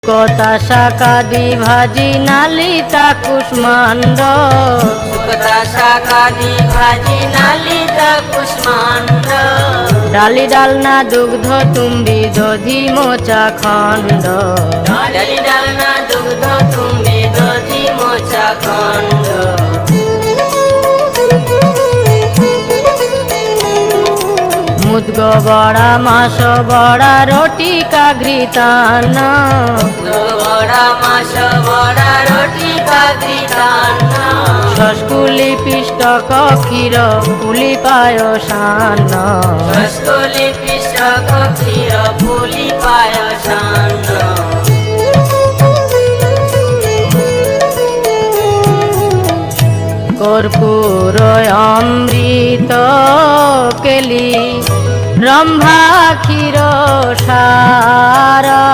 শুকতা শাকাদি ভাজি নালিতা কুষ্মাণ্ড শুকতা শাকাদি ভাজি নালিতা কুষ্মাণ্ড ডালি ডালনা দুগ্ধ তুম্বি দধি মোচা খণ্ড ডালি ডালনা দুগ্ধ তুমি দধি মোচা খণ্ড মুদগ বড়া মাস বড়া রটি কাঘৃতান্ন বড়া মাস বড়া রটি কাঘৃতান্ন শস্কুলি পিষ্টক ক্ষীর পুলি পায়সান্ন রসকলি পিষ্টক ক্ষীর পুলি পায়সান্ন কর্পূর অমৃত কেলি রম্ভা ক্ষীর সারা